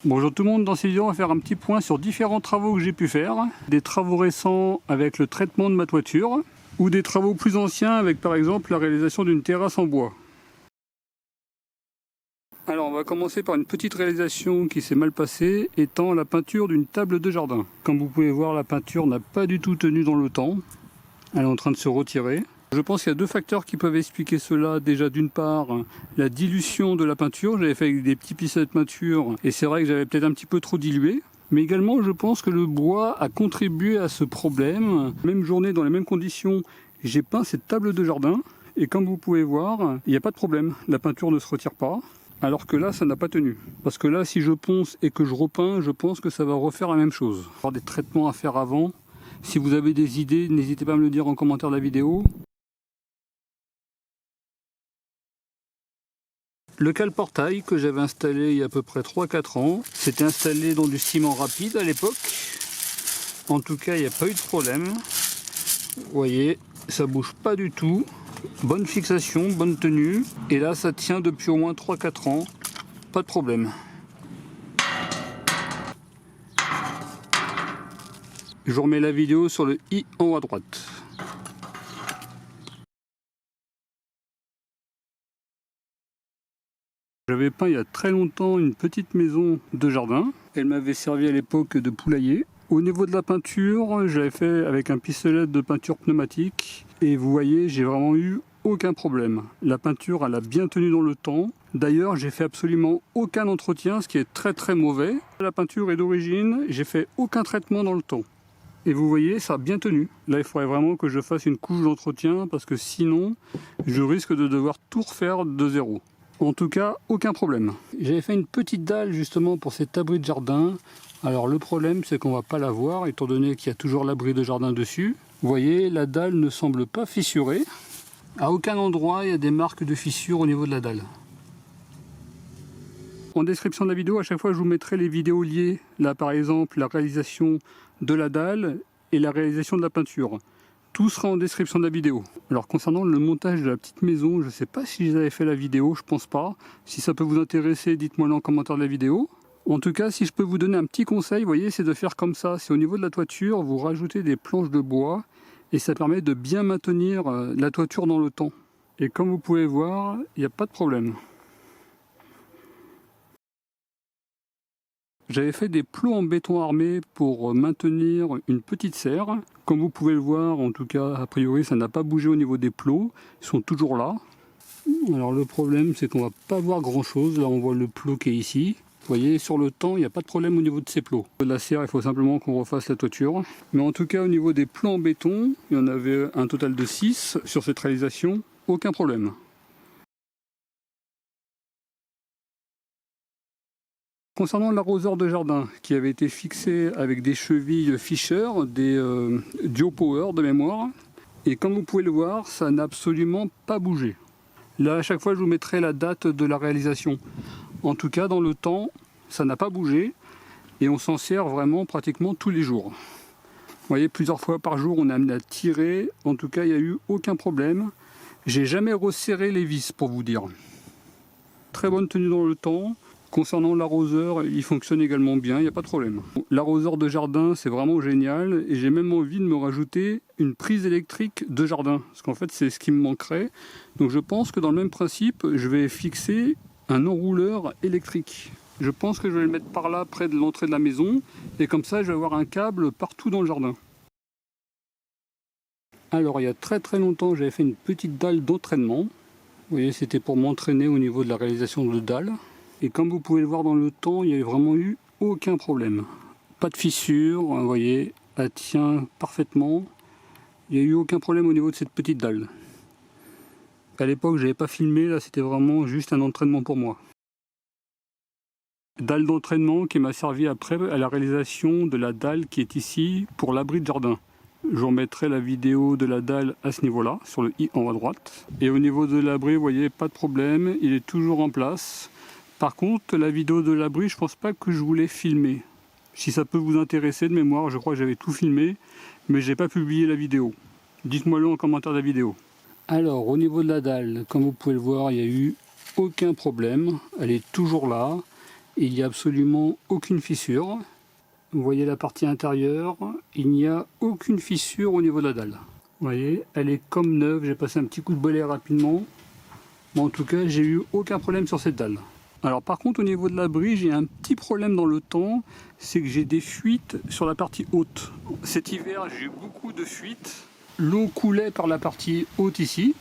Bonjour tout le monde, dans cette vidéo on va faire un petit point sur différents travaux que j'ai pu faire. Des travaux récents avec le traitement de ma toiture ou des travaux plus anciens avec par exemple la réalisation d'une terrasse en bois. Alors on va commencer par une petite réalisation qui s'est mal passée, étant la peinture d'une table de jardin. Comme vous pouvez voir, la peinture n'a pas du tout tenu dans le temps. Elle est en train de se retirer. Je pense qu'il y a deux facteurs qui peuvent expliquer cela. Déjà, d'une part, la dilution de la peinture. J'avais fait avec des petits pistolets de peinture et c'est vrai que j'avais peut-être un petit peu trop dilué. Mais également, je pense que le bois a contribué à ce problème. Même journée, dans les mêmes conditions, j'ai peint cette table de jardin. Et comme vous pouvez voir, il n'y a pas de problème. La peinture ne se retire pas. Alors que là, ça n'a pas tenu. Parce que là, si je ponce et que je repeins, je pense que ça va refaire la même chose. Il va y avoir des traitements à faire avant. Si vous avez des idées, n'hésitez pas à me le dire en commentaire de la vidéo. Le cale-portail que j'avais installé il y a à peu près 3-4 ans, c'était installé dans du ciment rapide à l'époque. En tout cas, il n'y a pas eu de problème. Vous voyez, ça bouge pas du tout. Bonne fixation, bonne tenue. Et là, ça tient depuis au moins 3-4 ans. Pas de problème. Je vous remets la vidéo sur le i en haut à droite. J'avais peint il y a très longtemps une petite maison de jardin. Elle m'avait servi à l'époque de poulailler. Au niveau de la peinture, j'avais fait avec un pistolet de peinture pneumatique. Et vous voyez, j'ai vraiment eu aucun problème. La peinture, elle a bien tenu dans le temps. D'ailleurs, j'ai fait absolument aucun entretien, ce qui est très mauvais. La peinture est d'origine, j'ai fait aucun traitement dans le temps. Et vous voyez, ça a bien tenu. Là, il faudrait vraiment que je fasse une couche d'entretien parce que sinon, je risque de devoir tout refaire de zéro. En tout cas, aucun problème. J'avais fait une petite dalle justement pour cet abri de jardin. Alors le problème, c'est qu'on va pas la voir étant donné qu'il y a toujours l'abri de jardin dessus. Vous voyez, la dalle ne semble pas fissurée. À aucun endroit, il y a des marques de fissure au niveau de la dalle. En description de la vidéo, à chaque fois, je vous mettrai les vidéos liées. Là, par exemple, la réalisation de la dalle et la réalisation de la peinture. Tout sera en description de la vidéo. Alors concernant le montage de la petite maison, je ne sais pas si j'avais fait la vidéo, je pense pas. Si ça peut vous intéresser, dites-moi en commentaire de la vidéo. En tout cas, si je peux vous donner un petit conseil, vous voyez, c'est de faire comme ça. C'est au niveau de la toiture, vous rajoutez des planches de bois et ça permet de bien maintenir la toiture dans le temps. Et comme vous pouvez voir, il n'y a pas de problème. J'avais fait des plots en béton armé pour maintenir une petite serre. Comme vous pouvez le voir, en tout cas, a priori, ça n'a pas bougé au niveau des plots. Ils sont toujours là. Alors le problème, c'est qu'on va pas voir grand chose. Là, on voit le plot qui est ici. Vous voyez, sur le temps, il n'y a pas de problème au niveau de ces plots. De la serre, il faut simplement qu'on refasse la toiture. Mais en tout cas, au niveau des plots en béton, il y en avait un total de 6 sur cette réalisation. Aucun problème. Concernant l'arroseur de jardin qui avait été fixé avec des chevilles Fischer, des Duo Power de mémoire, et comme vous pouvez le voir, ça n'a absolument pas bougé. Là, à chaque fois, je vous mettrai la date de la réalisation. En tout cas, dans le temps, ça n'a pas bougé et on s'en sert vraiment pratiquement tous les jours. Vous voyez, plusieurs fois par jour, on est amené à tirer. En tout cas, il n'y a eu aucun problème. J'ai jamais resserré les vis pour vous dire. Très bonne tenue dans le temps. Concernant l'arroseur, il fonctionne également bien, il n'y a pas de problème. L'arroseur de jardin, c'est vraiment génial et j'ai même envie de me rajouter une prise électrique de jardin, parce qu'en fait c'est ce qui me manquerait. Donc je pense que dans le même principe, je vais fixer un enrouleur électrique. Je pense que je vais le mettre par là, près de l'entrée de la maison, et comme ça je vais avoir un câble partout dans le jardin. Alors il y a très longtemps, j'avais fait une petite dalle d'entraînement. Vous voyez, c'était pour m'entraîner au niveau de la réalisation de dalles. Et comme vous pouvez le voir dans le temps, il n'y a vraiment eu aucun problème. Pas de fissure, vous voyez, elle tient parfaitement. Il n'y a eu aucun problème au niveau de cette petite dalle. À l'époque, je n'avais pas filmé, là c'était vraiment juste un entraînement pour moi. Dalle d'entraînement qui m'a servi après à la réalisation de la dalle qui est ici pour l'abri de jardin. Je vous remettrai la vidéo de la dalle à ce niveau-là, sur le i en haut à droite. Et au niveau de l'abri, vous voyez, pas de problème, il est toujours en place. Par contre, la vidéo de l'abri, je pense pas que je voulais filmer. Si ça peut vous intéresser de mémoire, je crois que j'avais tout filmé, mais j'ai pas publié la vidéo. Dites-moi-le en commentaire de la vidéo. Alors, au niveau de la dalle, comme vous pouvez le voir, il n'y a eu aucun problème. Elle est toujours là. et il n'y a absolument aucune fissure. Vous voyez la partie intérieure, il n'y a aucune fissure au niveau de la dalle. Vous voyez, elle est comme neuve, j'ai passé un petit coup de balai rapidement. Mais en tout cas, j'ai eu aucun problème sur cette dalle. Alors par contre, au niveau de l'abri, j'ai un petit problème dans le temps, c'est que j'ai des fuites sur la partie haute. Cet hiver, j'ai eu beaucoup de fuites. L'eau coulait par la partie haute ici.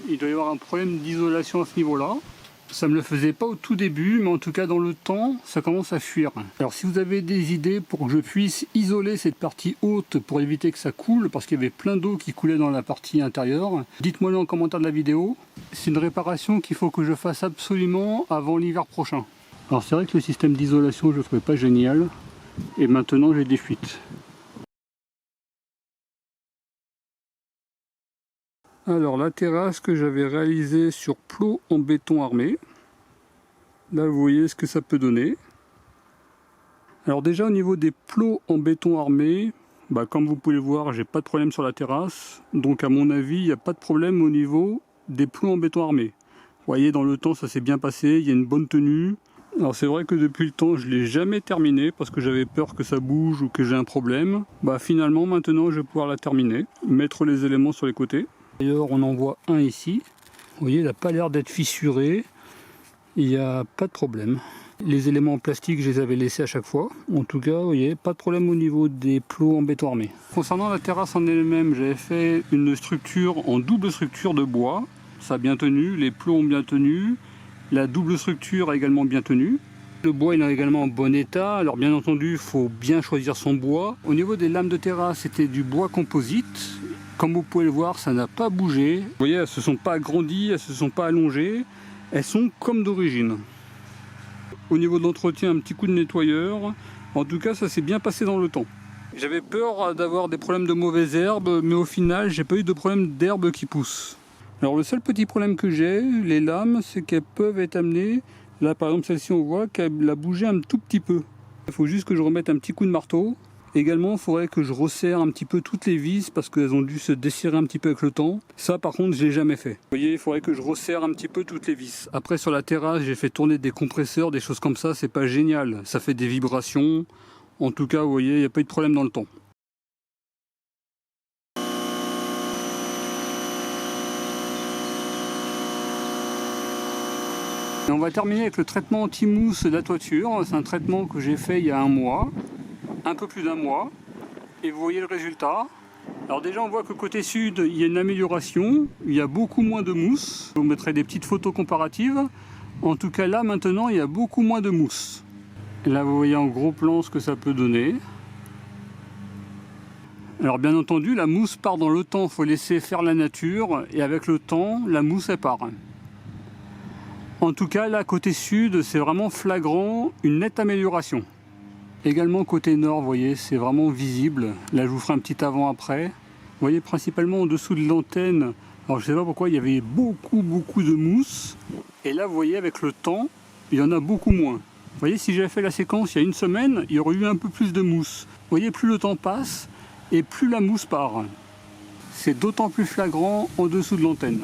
Il doit y avoir un problème d'isolation à ce niveau-là. Ça ne me le faisait pas au tout début, mais en tout cas dans le temps, ça commence à fuir. Alors si vous avez des idées pour que je puisse isoler cette partie haute pour éviter que ça coule, parce qu'il y avait plein d'eau qui coulait dans la partie intérieure, dites-moi-le en commentaire de la vidéo. C'est une réparation qu'il faut que je fasse absolument avant l'hiver prochain. Alors c'est vrai que le système d'isolation, je ne le trouvais pas génial, et maintenant j'ai des fuites. Alors la terrasse que j'avais réalisée sur plot en béton armé, là vous voyez ce que ça peut donner. Alors déjà au niveau des plots en béton armé, comme vous pouvez le voir, j'ai pas de problème sur la terrasse, donc à mon avis il n'y a pas de problème au niveau des plots en béton armé. Vous voyez, dans le temps ça s'est bien passé, il y a une bonne tenue. Alors c'est vrai que depuis le temps je ne l'ai jamais terminé parce que j'avais peur que ça bouge ou que j'ai un problème. Finalement maintenant je vais pouvoir la terminer, mettre les éléments sur les côtés. D'ailleurs on en voit un ici, vous voyez il n'a pas l'air d'être fissuré, il n'y a pas de problème. Les éléments en plastique je les avais laissés à chaque fois, en tout cas vous voyez pas de problème au niveau des plots en béton armé. Concernant la terrasse en elle-même, j'avais fait une structure en double structure de bois, ça a bien tenu, les plots ont bien tenu, la double structure a également bien tenu. Le bois il est également en bon état, alors bien entendu il faut bien choisir son bois. Au niveau des lames de terrasse c'était du bois composite. Comme vous pouvez le voir, ça n'a pas bougé. Vous voyez, elles ne se sont pas agrandies, elles ne se sont pas allongées. Elles sont comme d'origine. Au niveau de l'entretien, un petit coup de nettoyeur. En tout cas, ça s'est bien passé dans le temps. J'avais peur d'avoir des problèmes de mauvaises herbes, mais au final, j'ai pas eu de problème d'herbes qui poussent. Alors le seul petit problème que j'ai, les lames, c'est qu'elles peuvent être amenées. Là, par exemple, celle-ci, on voit qu'elle a bougé un tout petit peu. Il faut juste que je remette un petit coup de marteau. Également, il faudrait que je resserre un petit peu toutes les vis parce qu'elles ont dû se desserrer un petit peu avec le temps. Ça, par contre, je l'ai jamais fait. Vous voyez, il faudrait que je resserre un petit peu toutes les vis. Après, sur la terrasse, j'ai fait tourner des compresseurs, des choses comme ça. C'est pas génial. Ça fait des vibrations. En tout cas, vous voyez, il n'y a pas eu de problème dans le temps. Et on va terminer avec le traitement anti-mousse de la toiture. C'est un traitement que j'ai fait il y a un mois. Un peu plus d'un mois, et vous voyez le résultat. Alors déjà on voit que côté sud il y a une amélioration, il y a beaucoup moins de mousse. Je vous mettrai des petites photos comparatives. En tout cas là maintenant il y a beaucoup moins de mousse. Et là vous voyez en gros plan ce que ça peut donner. Alors bien entendu la mousse part dans le temps, il faut laisser faire la nature, et avec le temps la mousse elle part. En tout cas là côté sud c'est vraiment flagrant, une nette amélioration. Également côté nord, vous voyez, c'est vraiment visible. Là, je vous ferai un petit avant-après. Vous voyez, principalement en dessous de l'antenne. Alors, je ne sais pas pourquoi, il y avait beaucoup de mousse. Et là, vous voyez, avec le temps, il y en a beaucoup moins. Vous voyez, si j'avais fait la séquence il y a une semaine, il y aurait eu un peu plus de mousse. Vous voyez, plus le temps passe et plus la mousse part. C'est d'autant plus flagrant en dessous de l'antenne.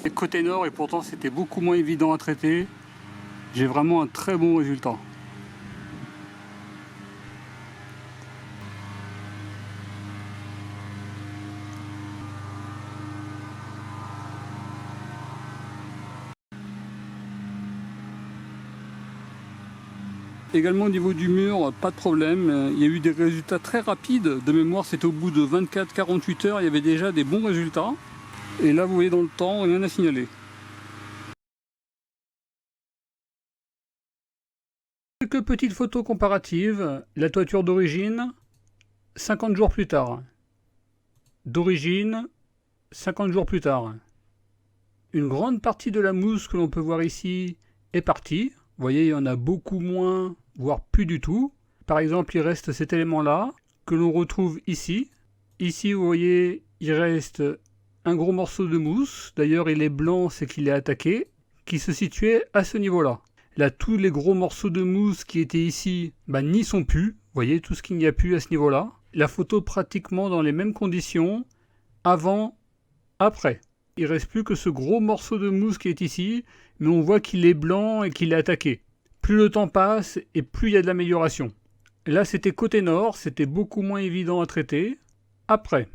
Et côté nord, et pourtant, c'était beaucoup moins évident à traiter. J'ai vraiment un très bon résultat. Également au niveau du mur, pas de problème. Il y a eu des résultats très rapides. De mémoire, c'était au bout de 24-48 heures, il y avait déjà des bons résultats. Et là, vous voyez dans le temps, rien à signaler. Quelques petites photos comparatives. La toiture d'origine, 50 jours plus tard. D'origine, 50 jours plus tard. Une grande partie de la mousse que l'on peut voir ici est partie. Vous voyez, il y en a beaucoup moins, voire plus du tout. Par exemple, il reste cet élément-là, que l'on retrouve ici. Ici, vous voyez, il reste un gros morceau de mousse. D'ailleurs, il est blanc, c'est qu'il est attaqué, qui se situait à ce niveau-là. Là, tous les gros morceaux de mousse qui étaient ici, n'y sont plus. Vous voyez, tout ce qu'il n'y a plus à ce niveau-là. La photo pratiquement dans les mêmes conditions, avant, après. Il reste plus que ce gros morceau de mousse qui est ici, mais on voit qu'il est blanc et qu'il est attaqué. Plus le temps passe et plus il y a de l'amélioration. Là c'était côté nord, c'était beaucoup moins évident à traiter. Après.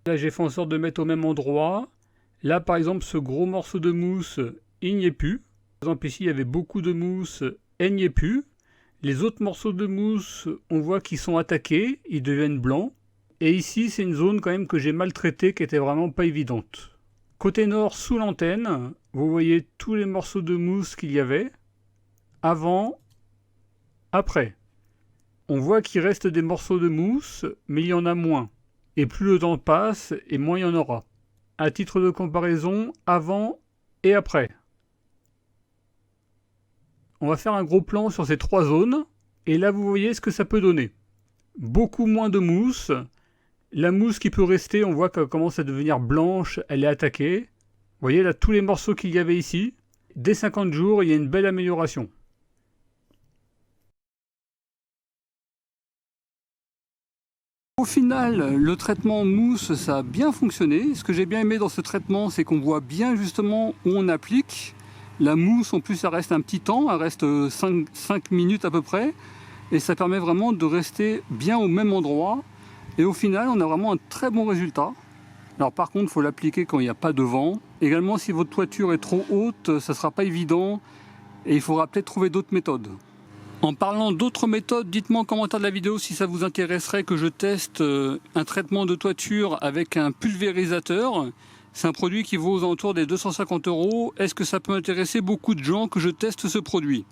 Là j'ai fait en sorte de mettre au même endroit. Là par exemple ce gros morceau de mousse, il n'y est plus. Par exemple ici il y avait beaucoup de mousse, elle n'y est plus. Les autres morceaux de mousse, on voit qu'ils sont attaqués, ils deviennent blancs. Et ici c'est une zone quand même que j'ai maltraitée qui était vraiment pas évidente. Côté nord sous l'antenne, vous voyez tous les morceaux de mousse qu'il y avait. Avant, après. On voit qu'il reste des morceaux de mousse, mais il y en a moins. Et plus le temps passe, et moins il y en aura. À titre de comparaison, avant et après. On va faire un gros plan sur ces 3 zones, et là vous voyez ce que ça peut donner. Beaucoup moins de mousse. La mousse qui peut rester, on voit qu'elle commence à devenir blanche, elle est attaquée. Vous voyez là tous les morceaux qu'il y avait ici. Dès 50 jours, il y a une belle amélioration. Au final, le traitement mousse, ça a bien fonctionné. Ce que j'ai bien aimé dans ce traitement, c'est qu'on voit bien justement où on applique. La mousse, en plus, elle reste un petit temps, elle reste 5 minutes à peu près. Et ça permet vraiment de rester bien au même endroit. Et au final, on a vraiment un très bon résultat. Alors par contre, il faut l'appliquer quand il n'y a pas de vent. Également, si votre toiture est trop haute, ça ne sera pas évident. Et il faudra peut-être trouver d'autres méthodes. En parlant d'autres méthodes, dites-moi en commentaire de la vidéo si ça vous intéresserait que je teste un traitement de toiture avec un pulvérisateur. C'est un produit qui vaut aux alentours des 250 €. Est-ce que ça peut intéresser beaucoup de gens que je teste ce produit?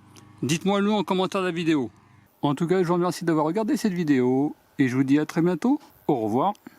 Dites-moi-le en commentaire de la vidéo. En tout cas, je vous remercie d'avoir regardé cette vidéo et je vous dis à très bientôt. Au revoir.